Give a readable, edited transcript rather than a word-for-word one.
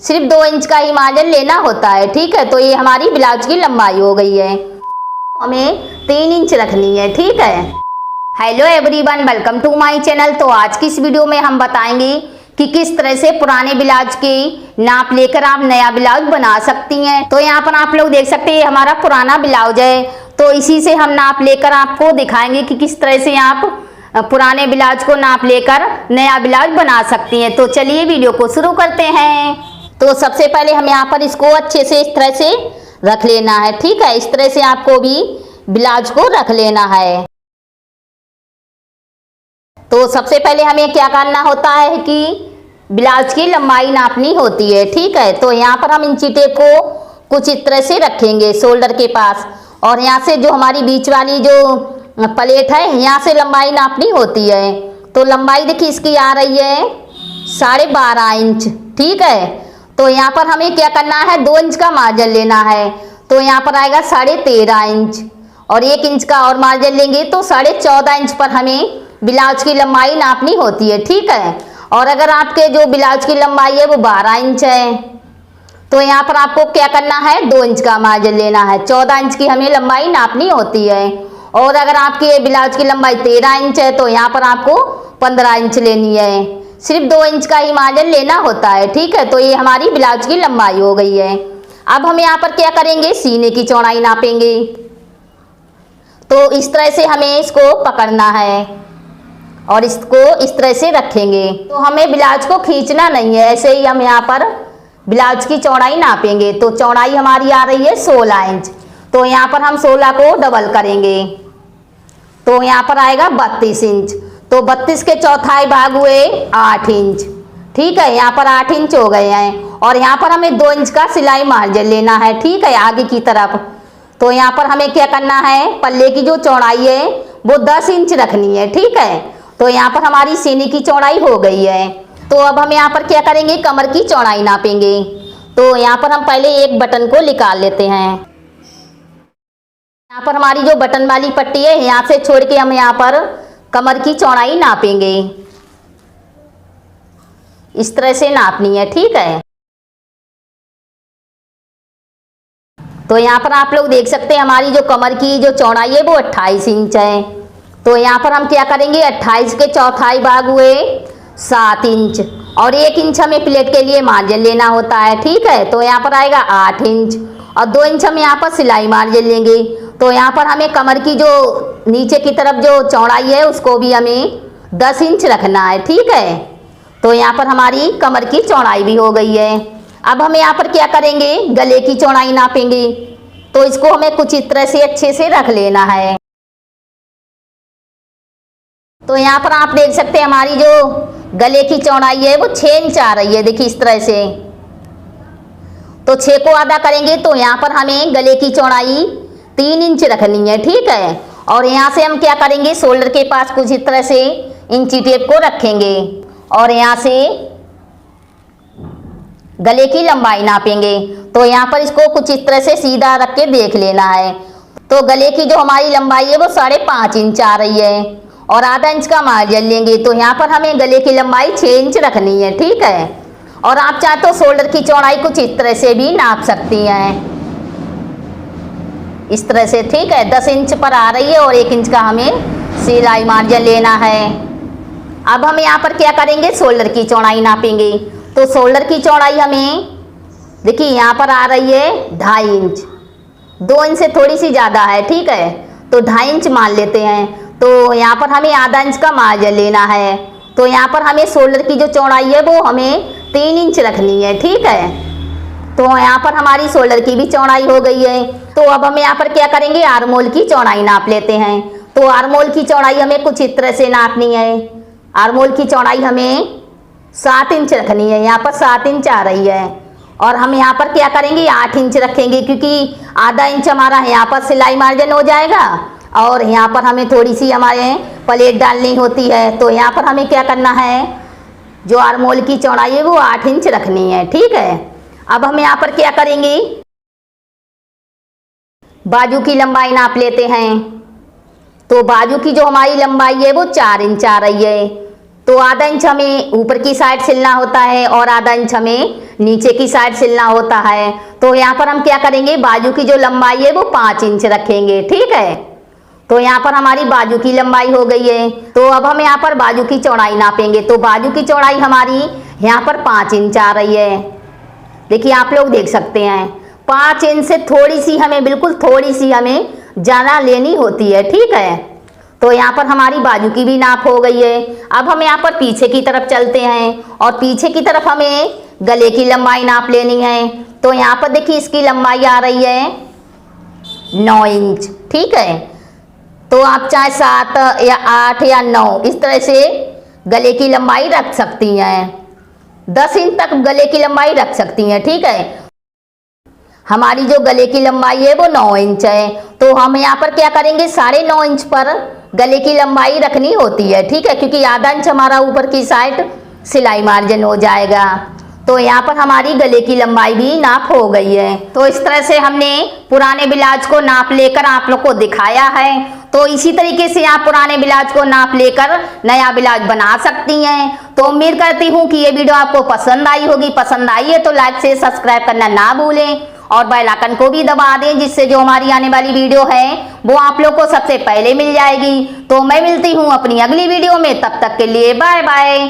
सिर्फ 2 इंच का ही मार्जिन लेना होता है, ठीक है। तो ये हमारी ब्लाउज की लंबाई हो गई है, हमें 3 इंच रखनी है, ठीक है। Hello everyone, welcome to my channel. तो आज की इस वीडियो में हम बताएंगे कि किस तरह से पुराने ब्लाउज की नाप लेकर आप नया ब्लाउज बना सकती हैं। तो यहाँ पर आप लोग देख सकते हैं हमारा पुराना ब्लाउज है, तो इसी से हम नाप लेकर आपको दिखाएंगे कि किस तरह से आप पुराने ब्लाउज को नाप लेकर नया ब्लाउज बना सकती हैं। तो चलिए वीडियो को शुरू करते हैं। तो सबसे पहले हम यहाँ पर इसको अच्छे से इस तरह से रख लेना है, ठीक है। इस तरह से आपको भी ब्लाउज को रख लेना है। तो सबसे पहले हमें क्या करना होता है कि ब्लाउज की लंबाई नापनी होती है, ठीक है। तो यहाँ पर हम इंची टेप को कुछ इस तरह से रखेंगे शोल्डर के पास, और यहाँ से जो हमारी बीच वाली जो प्लेट है यहाँ से लंबाई नापनी होती है। तो लंबाई देखिए इसकी आ रही है 12.5 इंच, ठीक है। तो यहाँ पर हमें क्या करना है, 2 इंच का मार्जिन लेना है। तो यहाँ पर आएगा 13.5 इंच, और 1 इंच का और मार्जिन लेंगे तो 14.5 इंच पर हमें ब्लाउज की लंबाई नापनी होती है, ठीक है। और अगर आपके जो ब्लाउज की लंबाई है वो 12 इंच है, तो यहाँ पर आपको क्या करना है, 2 इंच का मार्जिन लेना है। 14 इंच की हमें लंबाई नापनी होती है। और अगर आपके ब्लाउज की लंबाई 13 इंच है तो यहाँ पर आपको 15 इंच लेनी है। सिर्फ 2 इंच का ही मार्जिन लेना होता है, ठीक है। तो ये हमारी ब्लाउज की लंबाई हो गई है। अब हम यहाँ पर क्या करेंगे, सीने की चौड़ाई नापेंगे। तो इस तरह से हमें इसको पकड़ना है और इसको इस तरह से रखेंगे। तो हमें ब्लाउज को खींचना नहीं है, ऐसे ही हम यहाँ पर ब्लाउज की चौड़ाई नापेंगे। तो चौड़ाई हमारी आ रही है 16 इंच, तो यहाँ पर हम 16 को डबल करेंगे तो यहाँ पर आएगा 32 इंच। तो 32 के चौथाई भाग हुए 8 इंच, ठीक है। यहाँ पर 8 इंच हो गए हैं, और यहाँ पर हमें 2 इंच का सिलाई मार्जिन लेना है, ठीक है, आगे की तरफ। तो यहाँ पर हमें क्या करना है, पल्ले की जो चौड़ाई है वो 10 इंच रखनी है, ठीक है। तो यहाँ पर हमारी सीने की चौड़ाई हो गई है। तो अब हम यहाँ पर क्या करेंगे, कमर की चौड़ाई नापेंगे। तो यहाँ पर हम पहले एक बटन को निकाल लेते हैं। यहाँ पर हमारी जो बटन वाली पट्टी है यहाँ से छोड़ के हम यहाँ पर कमर की चौड़ाई नापेंगे। इस तरह से नापनी है, ठीक है। तो यहाँ पर आप लोग देख सकते हैं हमारी जो कमर की जो चौड़ाई है वो 28 इंच है। तो यहाँ पर हम क्या करेंगे, 28 के चौथाई भाग हुए 7 इंच, और 1 इंच हमें प्लेट के लिए मार्जिन लेना होता है, ठीक है। तो यहाँ पर आएगा 8 इंच, और 2 इंच हम यहाँ पर सिलाई मार्जिन लेंगे। तो यहाँ पर हमें कमर की जो नीचे की तरफ जो चौड़ाई है उसको भी हमें 10 इंच रखना है, ठीक है। तो यहाँ पर हमारी कमर की चौड़ाई भी हो गई है। अब हम यहाँ पर क्या करेंगे, गले की चौड़ाई नापेंगे। तो इसको हमें कुछ इस तरह से अच्छे से रख लेना है। तो यहाँ पर आप देख सकते हैं हमारी जो गले की चौड़ाई है वो 6 इंच आ रही है, देखिए इस तरह से। तो 6 को आधा करेंगे तो यहाँ पर हमें गले की चौड़ाई 3 इंच रखनी है, ठीक है। और यहाँ से हम क्या करेंगे, शोल्डर के पास कुछ इस तरह से इंची टेप को रखेंगे, और यहाँ से गले की लंबाई नापेंगे। तो यहाँ पर इसको कुछ इस तरह से सीधा रख के देख लेना है। तो गले की जो हमारी लंबाई है वो 5.5 इंच आ रही है, और आधा इंच का मार्जिन लेंगे। तो यहाँ पर हमें गले की लंबाई 6 इंच रखनी है, ठीक है। और आप चाहे तो शोल्डर की चौड़ाई कुछ इस तरह से भी नाप सकती हैं, इस तरह से, ठीक है। 10 इंच पर आ रही है, और 1 इंच का हमें सिलाई मार्जिन लेना है। अब हम यहाँ पर क्या करेंगे, शोल्डर की चौड़ाई नापेंगे। तो शोल्डर की चौड़ाई हमें देखिए यहाँ पर आ रही है 2.5 इंच, 2 इंच से थोड़ी सी ज़्यादा है, ठीक है। तो 2.5 इंच मान लेते हैं। तो यहाँ पर हमें आधा इंच का मार्जिन लेना है। तो यहाँ पर हमें शोल्डर की जो चौड़ाई है वो हमें 3 इंच रखनी है, ठीक है। तो यहाँ पर हमारी शोल्डर की भी चौड़ाई हो गई है। तो अब हम यहाँ पर क्या करेंगे, आर्म होल की चौड़ाई नाप लेते हैं। तो आर्म होल की चौड़ाई हमें कुछ इस तरह से नापनी है। आर्म होल की चौड़ाई हमें 7 इंच रखनी है, यहाँ पर 7 इंच आ रही है। और हम यहाँ पर क्या करेंगे, 8 इंच रखेंगे, क्योंकि आधा इंच हमारा यहाँ पर सिलाई मार्जिन हो जाएगा, और यहाँ पर हमें थोड़ी सी हमारे प्लेट डालनी होती है। तो यहाँ पर हमें क्या करना है, जो आर्म होल की चौड़ाई है वो 8 इंच रखनी है, ठीक है। अब हम यहाँ पर क्या करेंगे, बाजू की लंबाई नाप लेते हैं। तो बाजू की जो हमारी लंबाई है वो 4 इंच आ रही है। तो आधा इंच हमें ऊपर की साइड सिलना होता है और आधा इंच हमें नीचे की साइड सिलना होता है। तो यहाँ पर हम क्या करेंगे, बाजू की जो लंबाई है वो 5 इंच रखेंगे, ठीक है। तो यहाँ पर हमारी बाजू की लंबाई हो गई है। तो अब हम यहाँ पर बाजू की चौड़ाई नापेंगे। तो बाजू की चौड़ाई हमारी यहाँ पर 5 इंच आ रही है। देखिए आप लोग देख सकते हैं 5 इंच से थोड़ी सी हमें, बिल्कुल थोड़ी सी हमें ज़्यादा लेनी होती है, ठीक है। तो यहाँ पर हमारी बाजू की भी नाप हो गई है। अब हम यहाँ पर पीछे की तरफ चलते हैं और पीछे की तरफ हमें गले की लंबाई नाप लेनी है। तो यहाँ पर देखिए इसकी लंबाई आ रही है 9 इंच, ठीक है। तो आप चाहे 7 या 8 या 9 इस तरह से गले की लंबाई रख सकती हैं। 10 इंच तक गले की लंबाई रख सकती हैं, ठीक है। हमारी जो गले की लंबाई है वो 9 इंच है। तो हम यहाँ पर क्या करेंगे, 9.5 इंच पर गले की लंबाई रखनी होती है, ठीक है, क्योंकि आधा इंच हमारा ऊपर की साइड सिलाई मार्जिन हो जाएगा। तो यहाँ पर हमारी गले की लंबाई भी नाप हो गई है। तो इस तरह से हमने पुराने ब्लाउज को नाप लेकर आप लोग को दिखाया है। तो इसी तरीके से आप पुराने ब्लाउज को नाप लेकर नया ब्लाउज बना सकती हैं। तो उम्मीद करती हूँ कि ये वीडियो आपको पसंद आई होगी। पसंद आई है तो लाइक से सब्सक्राइब करना ना भूलें और बेल आइकन को भी दबा दें, जिससे जो हमारी आने वाली वीडियो है वो आप लोग को सबसे पहले मिल जाएगी। तो मैं मिलती हूँ अपनी अगली वीडियो में, तब तक के लिए बाय बाय।